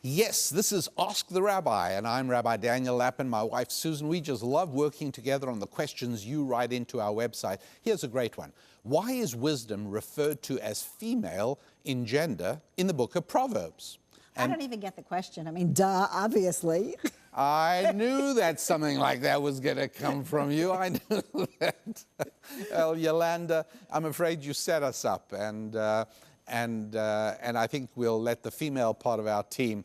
Yes, this is Ask the Rabbi, and I'm Rabbi Daniel Lappin, my wife Susan. We just love working together on the questions you write into our website. Here's a great one. Why is wisdom referred to as female in gender in the book of Proverbs? I don't even get the question. I mean, duh, obviously. I knew that something like that was going to come from you. I knew that. Well, Yolanda, I'm afraid you set us up, and I think we'll let the female part of our team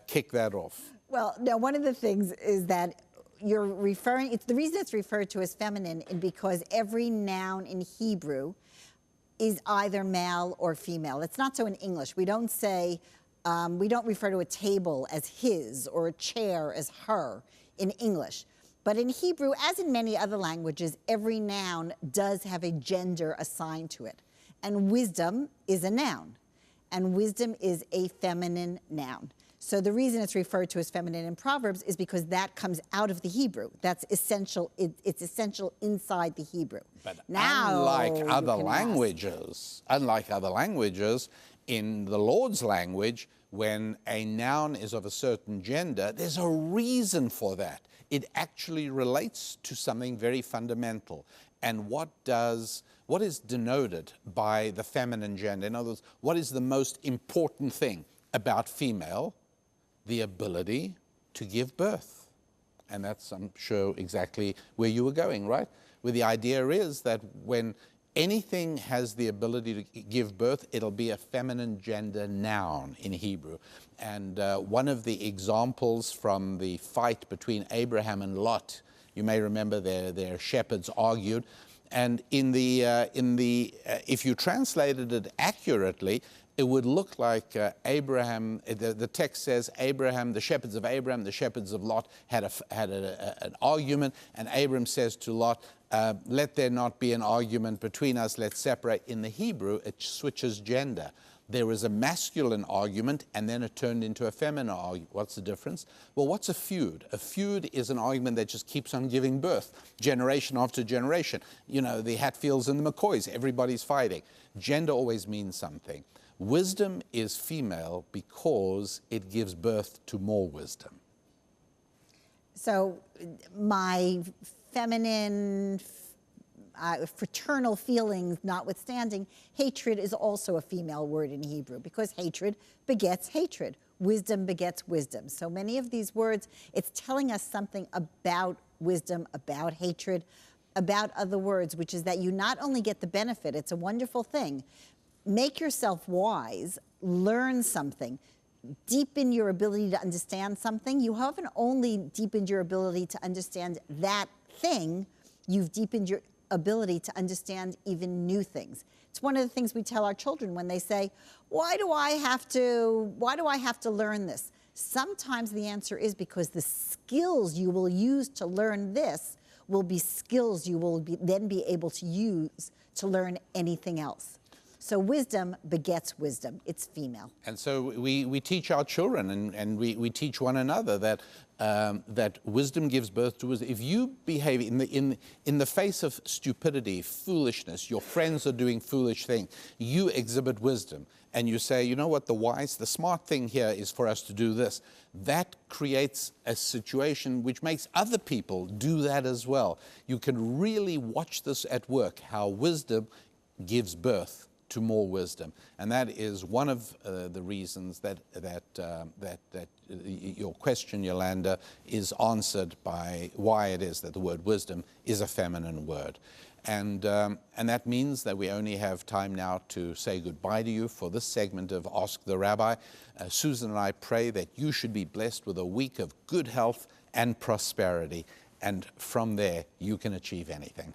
kick that off. Well, now, one of the things is that you're referring, it's the reason it's referred to as feminine is because every noun in Hebrew is either male or female. It's not so in English. We don't say, we don't refer to a table as his or a chair as her in English. But in Hebrew, as in many other languages, every noun does have a gender assigned to it. And wisdom is a noun, and wisdom is a feminine noun. So the reason it's referred to as feminine in Proverbs is because that comes out of the Hebrew. That's essential. It's essential inside the Hebrew. But now, unlike other languages, in the Lord's language, when a noun is of a certain gender, there's a reason for that. It actually relates to something very fundamental. And what is denoted by the feminine gender? In other words, what is the most important thing about female? The ability to give birth. And that's, I'm sure, exactly where you were going, right? Where the idea is that when anything has the ability to give birth, it'll be a feminine gender noun in Hebrew. And one of the examples from the fight between Abraham and Lot, you may remember their shepherds argued. And if you translated it accurately, it would look like Abraham, the text says, Abraham, the shepherds of Abraham, the shepherds of Lot had an argument, and Abram says to Lot, let there not be an argument between us, let's separate. In the Hebrew, it switches gender. There was a masculine argument, and then it turned into a feminine argument. What's the difference? Well, what's a feud? A feud is an argument that just keeps on giving birth, generation after generation. You know, the Hatfields and the McCoys, everybody's fighting. Gender always means something. Wisdom is female because it gives birth to more wisdom. So my feminine, fraternal feelings notwithstanding, hatred is also a female word in Hebrew because hatred begets hatred. Wisdom begets wisdom. So many of these words, it's telling us something about wisdom, about hatred, about other words, which is that you not only get the benefit, it's a wonderful thing, make yourself wise, learn something, deepen your ability to understand something. You haven't only deepened your ability to understand that thing, you've deepened your ability to understand even new things. It's one of the things we tell our children when they say, why do I have to learn this? Sometimes the answer is because the skills you will use to learn this will be skills you will then be able to use to learn anything else. So wisdom begets wisdom. It's female. And so we teach our children and we teach one another that that wisdom gives birth to wisdom. If you behave in the face of stupidity, foolishness, your friends are doing foolish things, you exhibit wisdom. And you say, you know what, the smart thing here is for us to do this. That creates a situation which makes other people do that as well. You can really watch this at work, how wisdom gives birth to more wisdom. And that is one of the reasons that your question, Yolanda, is answered by why it is that the word wisdom is a feminine word. And that means that we only have time now to say goodbye to you for this segment of Ask the Rabbi. Susan and I pray that you should be blessed with a week of good health and prosperity. And from there, you can achieve anything.